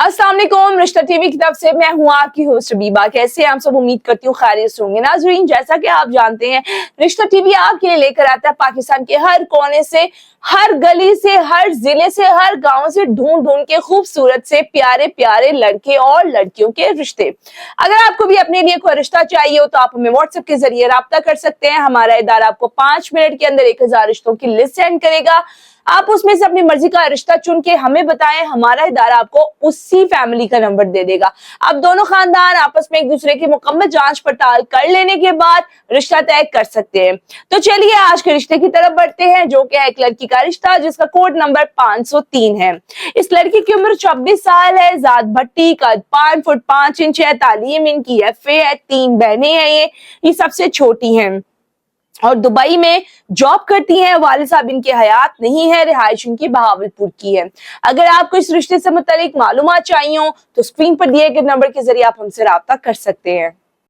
अस्सलाम वालेकुम, रिश्ता टीवी की तरफ से मैं हूँ आपकी होस्ट हबीबा। कैसे आप सब, उम्मीद करती हूँ खैरियत से होंगे। नाज़रीन, जैसा कि आप जानते हैं, रिश्ता टीवी आपके लिए लेकर आता है पाकिस्तान के हर कोने से, हर गली से, हर जिले से, हर गांव से ढूंढ ढूंढ के खूबसूरत से प्यारे प्यारे लड़के और लड़कियों के रिश्ते। अगर आपको भी अपने लिए कोई रिश्ता चाहिए हो तो आप हमें व्हाट्सएप के जरिए राब्ता कर सकते हैं। हमारा इदारा आपको 5 मिनट के अंदर 1000 रिश्तों की लिस्ट सेंड करेगा। आप उसमें से अपनी मर्जी का रिश्ता चुन के हमें बताएं, हमारा इदारा आपको उसी फैमिली का नंबर दे देगा। अब दोनों खानदान आपस में एक दूसरे की मुकम्मल जांच पड़ताल कर लेने के बाद रिश्ता तय कर सकते हैं। तो चलिए आज के रिश्ते की तरफ बढ़ते हैं, जो कि है एक लड़की का रिश्ता जिसका कोड नंबर 503 है। इस लड़की की उम्र 26 साल है, जात भट्टी, कद 5 फुट 5 इंच है, तालीम इनकी FA है, 3 बहनें हैं, ये सबसे छोटी हैं और दुबई में जॉब करती हैं। वालिद साहब इनके हयात नहीं है, रिहाइश इनकी बहावलपुर की है। अगर आपको इस रिश्ते से मुतालिक मालूमात चाहिए हो तो स्क्रीन पर दिए गए नंबर के जरिए आप हमसे राब्ता कर सकते हैं।